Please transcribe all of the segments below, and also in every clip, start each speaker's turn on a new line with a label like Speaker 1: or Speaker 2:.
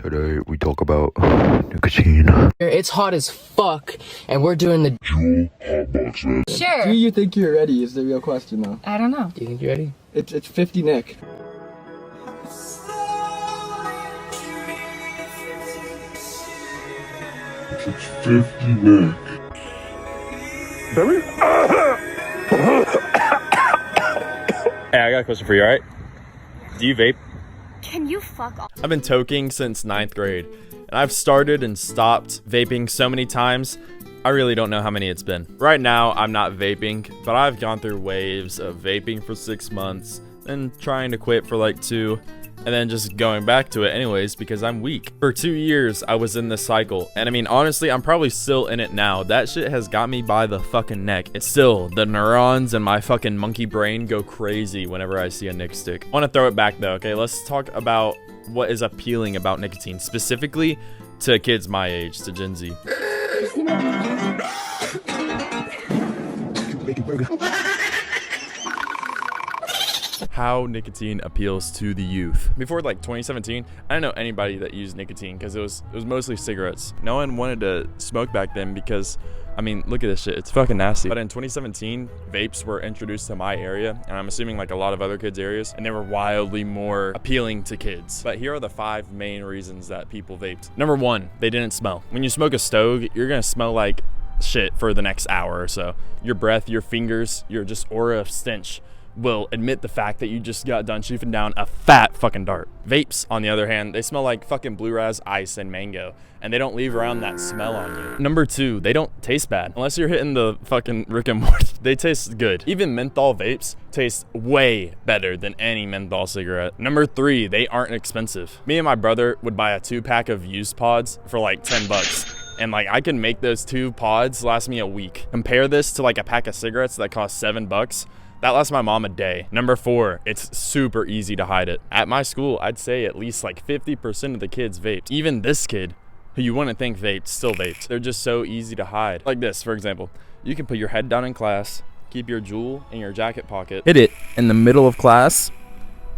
Speaker 1: Today we talk about nicotine.
Speaker 2: It's hot as fuck, and we're doing the
Speaker 1: Juul hot box, man.
Speaker 3: Sure.
Speaker 4: Do you think you're ready is the real question though.
Speaker 3: I don't know.
Speaker 2: Do you think you're ready?
Speaker 4: It's 50 Nick.
Speaker 1: It's 50 Nick.
Speaker 5: Hey, I got a question for you, alright? Do you vape?
Speaker 3: Can you fuck off?
Speaker 5: I've been toking since 9th grade, and I've started and stopped vaping so many times, I really don't know how many it's been. Right now, I'm not vaping, but I've gone through waves of vaping for 6 months, then trying to quit for like 2, and then just going back to it anyways because I'm weak. For 2 years, I was in this cycle, and I mean, honestly, I'm probably still in it now. That shit has got me by the fucking neck. It's still, the neurons in my fucking monkey brain go crazy whenever I see a Nick stick. I want to throw it back though, okay? Let's talk about what is appealing about nicotine, specifically to kids my age, to Gen Z. How nicotine appeals to the youth. Before like 2017, I didn't know anybody that used nicotine because it was mostly cigarettes. No one wanted to smoke back then because, I mean, look at this shit, it's fucking nasty. But in 2017, vapes were introduced to my area, and I'm assuming like a lot of other kids' areas, and they were wildly more appealing to kids. But here are the 5 main reasons that people vaped. Number 1, they didn't smell. When you smoke a stogie, you're gonna smell like shit for the next hour or so. Your breath, your fingers, your just aura of stench will admit the fact that you just got done chiefing down a fat fucking dart. Vapes, on the other hand, they smell like fucking Blue Raz ice and mango, and they don't leave around that smell on you. Number 2, they don't taste bad. Unless you're hitting the fucking Rick and Morty, they taste good. Even menthol vapes taste way better than any menthol cigarette. Number 3, they aren't expensive. Me and my brother would buy a 2-pack of vuse pods for like 10 bucks. And like I can make those 2 pods last me a week. Compare this to like a pack of cigarettes that cost 7 bucks. That lasts my mom a day. Number 4, it's super easy to hide it. At my school, I'd say at least like 50% of the kids vaped. Even this kid, who you wouldn't think vaped, still vaped. They're just so easy to hide. Like this, for example. You can put your head down in class, keep your juul in your jacket pocket, hit it in the middle of class,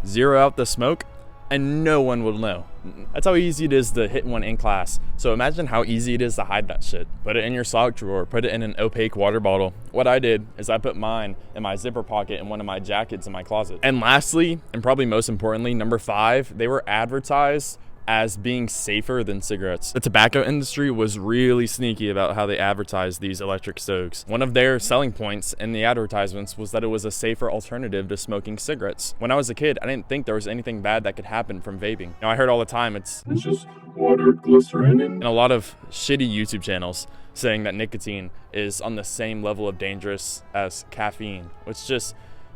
Speaker 5: zero out the smoke, and no one will know. That's how easy it is to hit one in class. So imagine how easy it is to hide that shit. Put it in your sock drawer, put it in an opaque water bottle. What I did is I put mine in my zipper pocket in one of my jackets in my closet. And lastly, and probably most importantly, number 5, they were advertised as being safer than cigarettes. The tobacco industry was really sneaky about how they advertised these electric stoves. One of their selling points in the advertisements was that it was a safer alternative to smoking cigarettes. When I was a kid, I didn't think there was anything bad that could happen from vaping. Now I heard all the time it's
Speaker 1: just water, glycerin,
Speaker 5: and a lot of shitty YouTube channels saying that nicotine is on the same level of dangerous as caffeine, which just,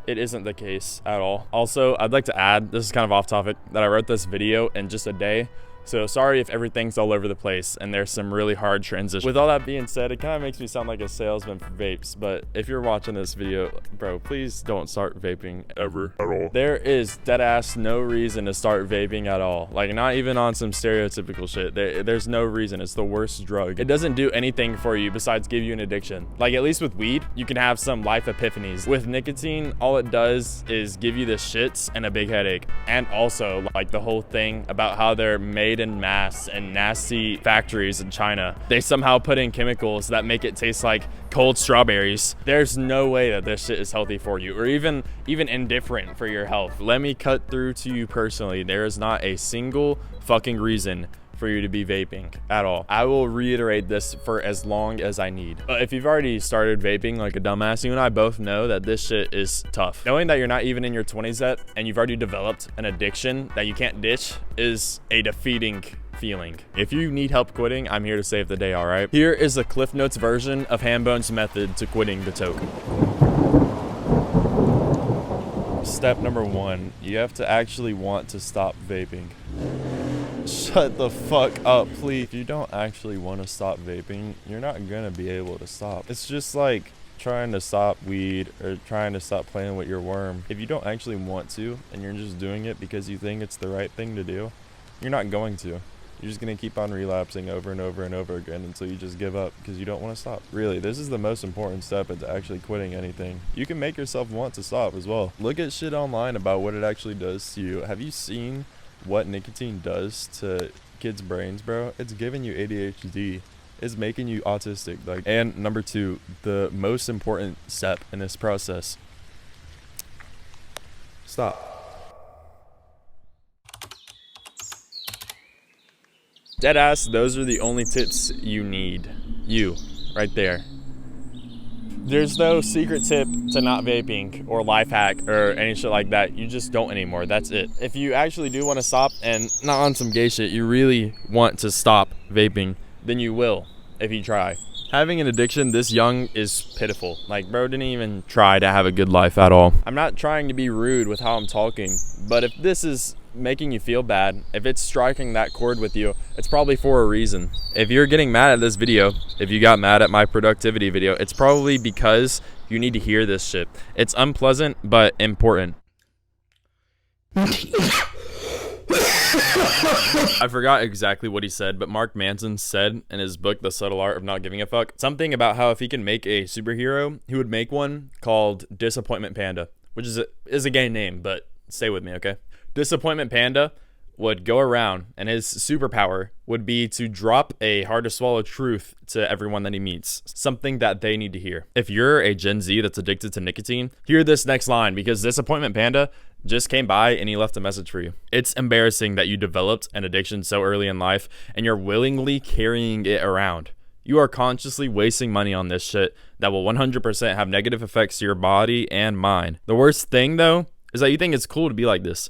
Speaker 5: it isn't the case at all. Also, I'd like to add, this is kind of off topic, that I wrote this video in just a day. So sorry if everything's all over the place and there's some really hard transitions. With all that being said, it kind of makes me sound like a salesman for vapes, but if you're watching this video, bro, please don't start vaping ever at all. There is deadass no reason to start vaping at all. Like, not even on some stereotypical shit. There's no reason. It's the worst drug. It doesn't do anything for you besides give you an addiction. Like, at least with weed, you can have some life epiphanies. With nicotine, all it does is give you the shits and a big headache. And also, like, the whole thing about how they're made in mass and nasty factories in China. They somehow put in chemicals that make it taste like cold strawberries. There's no way that this shit is healthy for you, or even indifferent for your health. Let me cut through to you personally. There is not a single fucking reason for you to be vaping at all. I will reiterate this for as long as I need. But if you've already started vaping like a dumbass, you and I both know that this shit is tough. Knowing that you're not even in your 20s yet and you've already developed an addiction that you can't ditch is a defeating feeling. If you need help quitting, I'm here to save the day, all right? Here is a Cliff Notes version of Hambone's method to quitting the toke. Step number 1, you have to actually want to stop vaping. Shut the fuck up, please. If you don't actually want to stop vaping, you're not gonna be able to stop. It's just like trying to stop weed or trying to stop playing with your worm. If you don't actually want to and you're just doing it because you think it's the right thing to do, you're not going to. You're just gonna keep on relapsing over and over and over again until you just give up because you don't want to stop. Really, this is the most important step into actually quitting anything. You can make yourself want to stop as well. Look at shit online about what it actually does to you. Have you seen what nicotine does to kids' brains, bro. It's giving you ADHD. It's making you autistic. Like, and number 2, the most important step in this process. Stop. Deadass, those are the only tips you need. You, right there. There's no secret tip to not vaping or life hack or any shit like that. You just don't anymore. That's it. If you actually do want to stop, and not on some gay shit, you really want to stop vaping, then you will if you try. Having an addiction this young is pitiful. Like, bro didn't even try to have a good life at all. I'm not trying to be rude with how I'm talking, but if this is making you feel bad, if it's striking that chord with you, it's probably for a reason. If you're getting mad at this video, if you got mad at my productivity video, it's probably because you need to hear this shit. It's unpleasant, but important. I forgot exactly what he said, but Mark Manson said in his book, The Subtle Art of Not Giving a Fuck, something about how if he can make a superhero, he would make one called Disappointment Panda, which is a gay name, but stay with me, okay? Disappointment Panda would go around, and his superpower would be to drop a hard-to-swallow truth to everyone that he meets, something that they need to hear. If you're a Gen Z that's addicted to nicotine, hear this next line, because Disappointment Panda just came by and he left a message for you. It's embarrassing that you developed an addiction so early in life and you're willingly carrying it around. You are consciously wasting money on this shit that will 100% have negative effects to your body and mind. The worst thing, though, is that you think it's cool to be like this.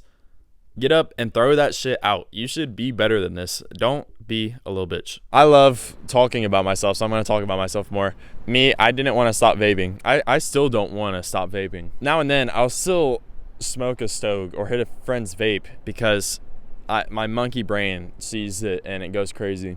Speaker 5: Get up and throw that shit out. You should be better than this. Don't be a little bitch. I love talking about myself, so I'm going to talk about myself more. Me, I didn't want to stop vaping. I still don't want to stop vaping. Now and then, I'll still smoke a stogie or hit a friend's vape because my monkey brain sees it and it goes crazy.